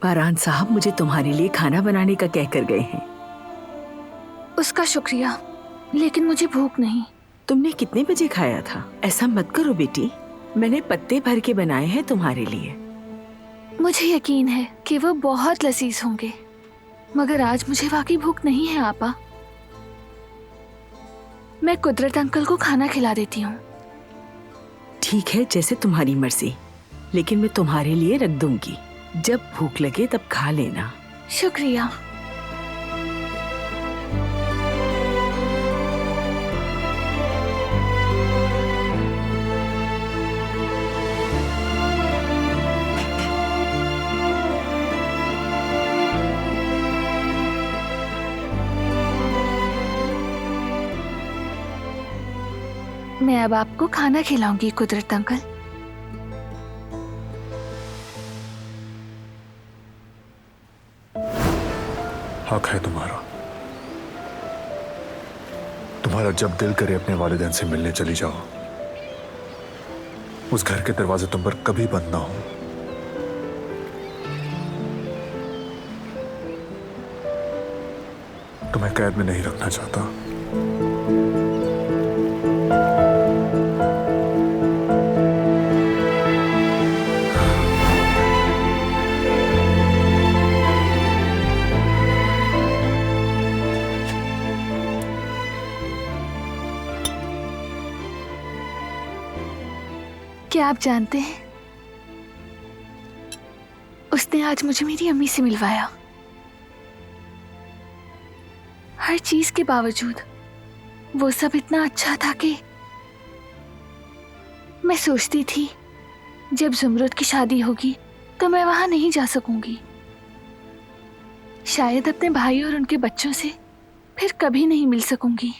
पारान साहब मुझे तुम्हारे लिए खाना बनाने का कह कर गए हैं। उसका शुक्रिया, लेकिन मुझे भूख नहीं। तुमने कितने बजे खाया था? ऐसा मत करो बेटी, मैंने पत्ते भर के बनाए हैं तुम्हारे लिए। मुझे यकीन है कि वो बहुत लजीज होंगे, मगर आज मुझे वाकई भूख नहीं है आपा। मैं कुदरत अंकल को खाना खिला देती हूँ। ठीक है, जैसे तुम्हारी मर्जी, लेकिन मैं तुम्हारे लिए रख दूंगी। जब भूख लगे तब खा लेना। शुक्रिया। मैं अब आपको खाना खिलाऊंगी कुदरत अंकल। हक है तुम्हारा। तुम्हारा जब दिल करे अपने वालिदैन से मिलने चली जाओ। उस घर के दरवाजे तुम पर कभी बंद ना हो। तुम्हें कैद में नहीं रखना चाहता। क्या आप जानते हैं, उसने आज मुझे मेरी अम्मी से मिलवाया। हर चीज के बावजूद वो सब इतना अच्छा था कि मैं सोचती थी जब ज़ुमरुद की शादी होगी तो मैं वहां नहीं जा सकूंगी। शायद अपने भाई और उनके बच्चों से फिर कभी नहीं मिल सकूंगी।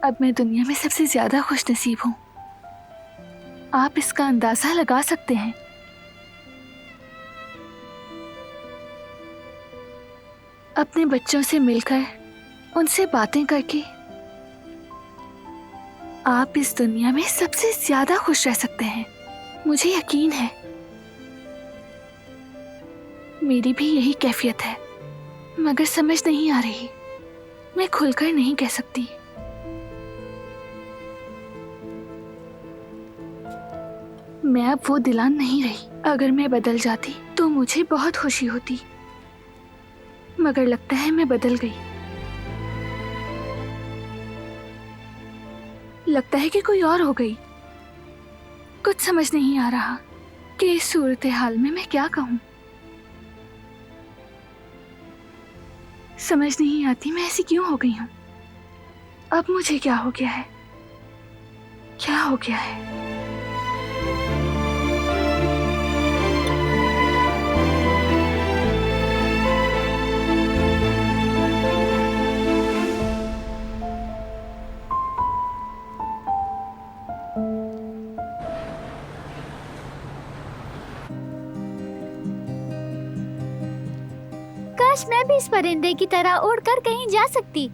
अब मैं दुनिया में सबसे ज्यादा खुशनसीब हूं। आप इसका अंदाजा लगा सकते हैं। अपने बच्चों से मिलकर, उनसे बातें करके आप इस दुनिया में सबसे ज्यादा खुश रह सकते हैं। मुझे यकीन है मेरी भी यही कैफियत है, मगर समझ नहीं आ रही। मैं खुलकर नहीं कह सकती। मैं अब वो दिलान नहीं रही। अगर मैं बदल जाती तो मुझे बहुत खुशी होती, मगर लगता है मैं बदल गई। लगता है कि कोई और हो गई। कुछ समझ नहीं आ रहा कि इस सूरत हाल में मैं क्या कहूं। समझ नहीं आती मैं ऐसी क्यों हो गई हूं। अब मुझे क्या हो गया है? क्या हो गया है? काश मैं भी इस परिंदे की तरह उड़कर कहीं जा सकती।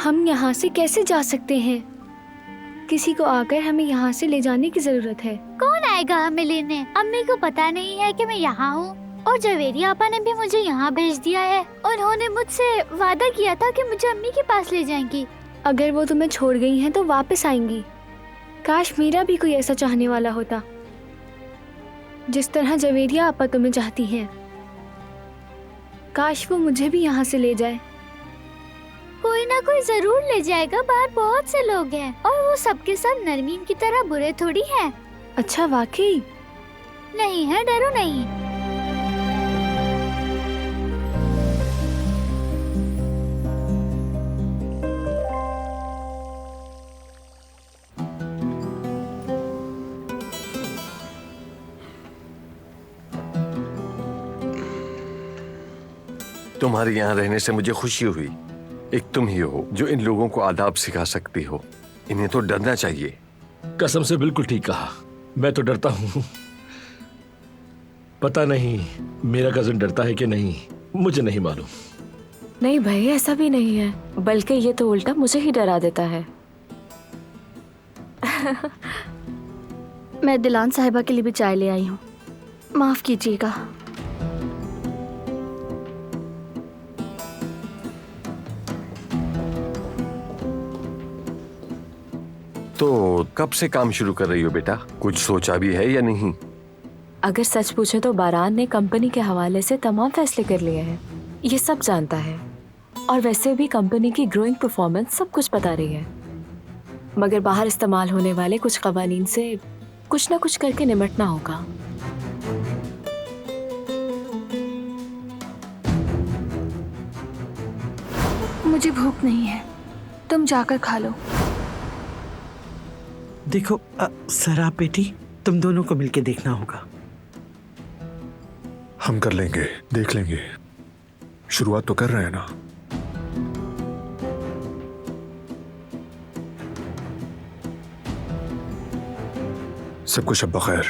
हम यहाँ से कैसे जा सकते हैं? किसी को आकर हमें यहाँ से ले जाने की जरूरत है। कौन आएगा हमें लेने? अम्मी को पता नहीं है कि मैं यहाँ हूँ, और जवेरी आपा ने भी मुझे यहाँ भेज दिया है। उन्होंने मुझसे वादा किया था कि मुझे अम्मी के पास ले जाएंगी। अगर वो तुम्हें छोड़ गई हैं तो वापस आएंगी। काश मेरा भी कोई ऐसा चाहने वाला होता, जिस तरह जवेरिया आपा तुम्हें चाहती हैं। काश वो मुझे भी यहाँ से ले जाए। कोई ना कोई जरूर ले जाएगा। बाहर बहुत से लोग हैं और वो सबके सब नरमीन की तरह बुरे थोड़ी हैं। अच्छा, वाकई? नहीं है, डरो नहीं। तुम्हारे यहाँ रहने से मुझे खुशी हुई। एक तुम ही हो जो इन लोगों को आदाब सिखा सकती हो। इन्हें तो डरना चाहिए। कसम से बिल्कुल ठीक कहा। मैं तो डरता हूँ। पता नहीं मेरा कजन डरता है कि नहीं, मुझे नहीं मालूम। नहीं भाई, ऐसा भी नहीं है, बल्कि ये तो उल्टा मुझे ही डरा देता है। मैं दिलान साहिबा के लिए भी चाय ले आई हूँ, माफ कीजिएगा। तो कब से काम शुरू कर रही हो बेटा? कुछ सोचा भी है या नहीं? अगर सच पूछे तो बारान ने कंपनी के हवाले से तमाम फैसले कर लिए हैं। ये सब जानता है और वैसे भी कंपनी की ग्रोइंग परफॉर्मेंस सब कुछ बता रही है, मगर बाहर इस्तेमाल होने वाले कुछ कवानीन से कुछ ना कुछ करके निपटना होगा। मुझे भूख नहीं है, तुम जाकर खा लो। देखो सरा बेटी, तुम दोनों को मिलके देखना होगा। हम कर लेंगे, देख लेंगे। शुरुआत तो कर रहे हैं ना। सब कुछ अब बखैर।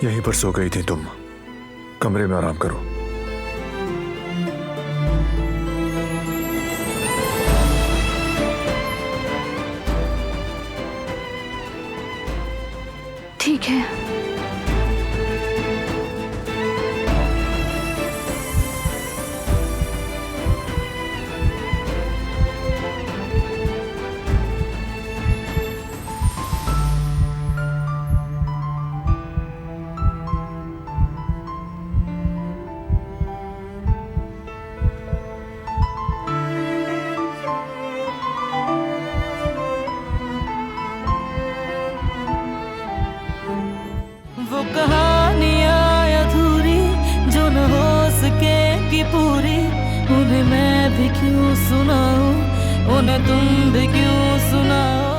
यहीं पर सो गई थी तुम, कमरे में आराम करो। ठीक है। वो कहानियाँ अधूरी जो न हो सकेगी पूरी, उन्हें मैं भी क्यों सुनाऊं, उन्हें तुम भी क्यों सुनाओ।